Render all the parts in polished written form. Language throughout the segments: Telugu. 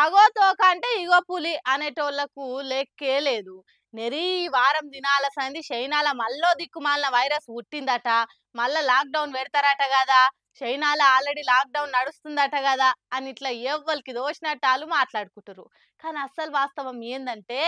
అగో తోక అంటే ఇగో పులి అనేటోళ్లకు లెక్కే లేదు. నెరీ వారం దినాల సంది చైనాల మల్లో దిక్కుమాలిన వైరస్ పుట్టిందట. మళ్ళా లాక్డౌన్ పెడతారట కదా, చైనాల ఆల్రెడీ లాక్డౌన్ నడుస్తుందట కదా అని ఇట్లా ఎవ్వరికి దోషినట్టు వాళ్ళు మాట్లాడుకుంటారు. కానీ అస్సలు వాస్తవం ఏందంటే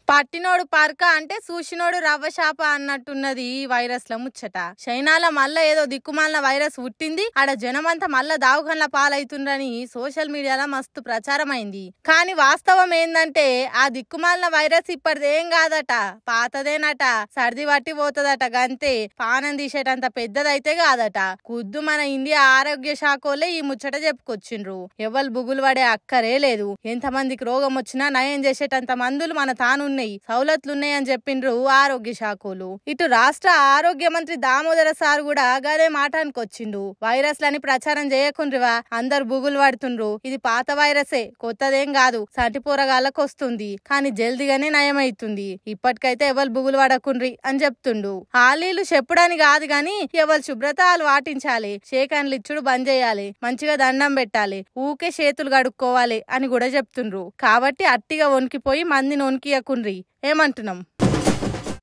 పట్టినోడు పరక అంటే సూసినోడు రవ్వ శాప అన్నట్టున్నది ఈ వైరస్ ల ముచ్చట. చైనాల మళ్ళా ఏదో దిక్కుమాలిన వైరస్ పుట్టింది, ఆడ జనమంతా మళ్ళా దావుఖన్ల పాలైతుండ్రని సోషల్ మీడియాలో మస్తు ప్రచారం అయింది. కానీ వాస్తవం ఏందంటే ఆ దిక్కుమాలిన వైరస్ ఇప్పటిదేం కాదట, పాతదేనట. సర్ది పట్టి పోతుందట గంతే, పానం తీసేటంత పెద్దదైతే కాదట. కుద్దు మన ఇండియా ఆరోగ్య శాఖలే ఈ ముచ్చట చెప్పుకొచ్చిండ్రు. ఎవరు బుగులు పడే అక్కరే లేదు. ఎంతమందికి రోగం వచ్చినా నయం చేసేటంత మందులు మన తానున్నాయి, సౌలతులున్నాయని చెప్పిండ్రు ఆరోగ్య శాఖలు. ఇటు రాష్ట్ర ఆరోగ్య మంత్రి దామోదర సార్ కూడా గదే మాట అనుకొచ్చిండు. వైరస్లని ప్రచారం చేయకుండ్రివా, అందరు బుగులు పడుతుండ్రు. ఇది పాత వైరసే, కొత్తదేం కాదు. సంటి పోరగాళ్ళకు వస్తుంది కానీ జల్దిగానే నయం అవుతుంది. ఇప్పటికైతే ఎవరు బుగులు పడకుండ్రి అని చెప్తుండు. ఆలీలు చెప్పుడని కాదు గాని ఎవరు శుభ్రతలు పాటించాలి, షేకాన్లు ఇచ్చుడు బంద్ చేయాలి, మంచిగా దండం పెట్టాలి, ఊకే చేతులు కడుక్కోవాలి అని కూడా చెప్తుండ్రు. కాబట్టి అట్టిగా వణికిపోయి మందిని వణికియకుండ్రి. ఏమంటున్నాం?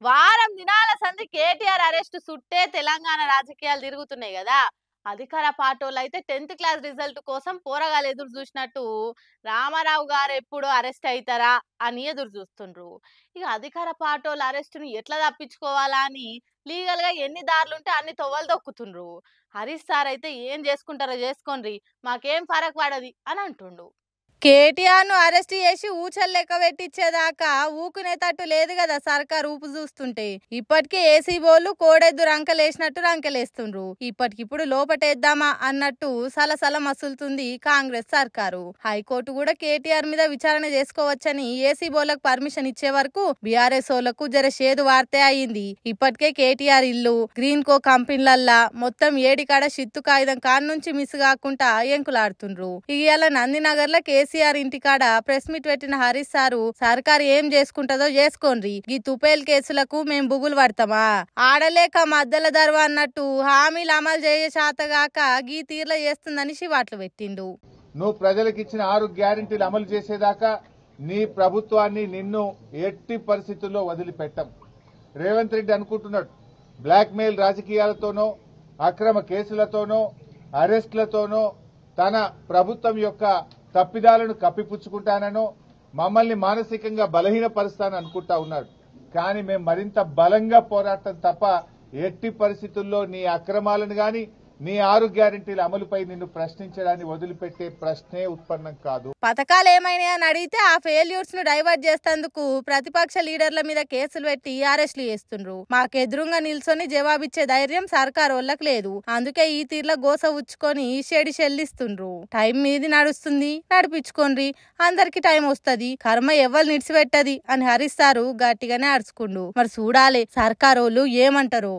వారం దినాల సంది కేటీఆర్ అరెస్ట్ సుట్టే తెలంగాణ రాజకీయాలు తిరుగుతున్నాయి కదా. అధికార పార్టీలు అయితే 10th క్లాస్ రిజల్ట్ కోసం పోరగాలు ఎదురు చూసినట్టు రామారావు గారు ఎప్పుడు అరెస్ట్ అవుతారా అని ఎదురు చూస్తుండ్రు. ఇక అధికార పార్టీల అరెస్టుని ఎట్లా తప్పించుకోవాలా అని లీగల్ గా ఎన్ని దారులుంటే అన్ని తొవ్వలు దొక్కుతుండ్రు. హరీష్ సార్ అయితే ఏం చేసుకుంటారో చేసుకోండి, మాకేం ఫరక్ పడది అని అంటుండు. కేటీఆర్ ను అరెస్ట్ చేసి ఊచలు లెక్క పెట్టించేదాకా ఊకునేటట్టు లేదు కదా సర్కార్ ఊపు చూస్తుంటే. ఇప్పటికే ఏసీ బోళ్ళు కోడెద్దు రంకలేసినట్టు రంకలేస్తుండ్రు. ఇప్పటికిప్పుడు లోపటేద్దామా అన్నట్టు సలసల మసులుతుంది కాంగ్రెస్ సర్కారు. హైకోర్టు కూడా కేటీఆర్ మీద విచారణ చేసుకోవచ్చని ఏసీ బోళ్లకు పర్మిషన్ ఇచ్చే వరకు బీఆర్ఎస్ ఓళ్లకు జర షేదు వార్తే అయింది. ఇప్పటికే కేటీఆర్ ఇల్లు, గ్రీన్ కో కంపెనీలల్లా మొత్తం ఏడికాడ షిత్తు కాగితం కాడ నుంచి మిస్ కాకుండా ఎంకులాడుతుండ్రు. ఇవాళ నందినగర్ లో కేసీఆర్ ఇంటికాడ ప్రెస్ మీట్ పెట్టిన హరీష్ సారు సర్కారు ఏం చేసుకుంటదో చేసుకోండి, ఈ తుపేల్ కేసులకు మేం బుగులు పడతామా, ఆడలేక మద్దల దర్వ అన్నట్టు హామీలు అమలు చేయ శాతగాక గీ తీర్ల చేస్తుందని శివాట్లు పెట్టిండు. నువ్వు ప్రజలకు ఇచ్చిన 6 గ్యారెంటీలు అమలు చేసేదాకా నీ ప్రభుత్వాన్ని నిన్ను ఎట్టి పరిస్థితుల్లో వదిలిపెట్టం. రేవంత్ రెడ్డి అనుకుంటున్నాడు బ్లాక్ మెయిల్ రాజకీయాలతోనో అక్రమ కేసులతోనో అరెస్టులతోనో తన ప్రభుత్వం యొక్క తప్పిదాలను కప్పిపుచ్చుకుంటానో మమ్మల్ని మానసికంగా బలహీనపరుస్తానని అనుకుంటా ఉన్నాడు. కానీ మేము మరింత బలంగా పోరాటం తప్ప ఎట్టి పరిస్థితుల్లో నీ అక్రమాలను గాని నీ 6 గ్యారెంటీల అమలుపై నిన్ను ప్రశ్నించడాన్ని వదిలిపెట్టే ప్రశ్నే ఉత్పన్నం కాదు. పథకాలు ఏమైనాయని అడిగితే ఆ ఫెయిల్యూర్స్ ను డైవర్ట్ చేసేందుకు ప్రతిపక్ష లీడర్ల మీద కేసులు పెట్టి అరెస్టులు చేస్తుండ్రు. మాకెదురుగా నిల్చొని జవాబిచ్చే ధైర్యం సర్కార్ వాళ్ళకి లేదు. అందుకే ఈ తీర్ల గోస ఉచ్చుకొని షెడి చెల్లిస్తుండ్రు. టైం మీది నడుస్తుంది, నడిపించుకోండి, అందరికి టైం వస్తది, కర్మ ఎవ్వరు నిడిచిపెట్టది అని హరీష్ సారు గట్టిగానే అరుచుకుండు. మరి చూడాలి సర్కారోళ్ళు ఏమంటారో.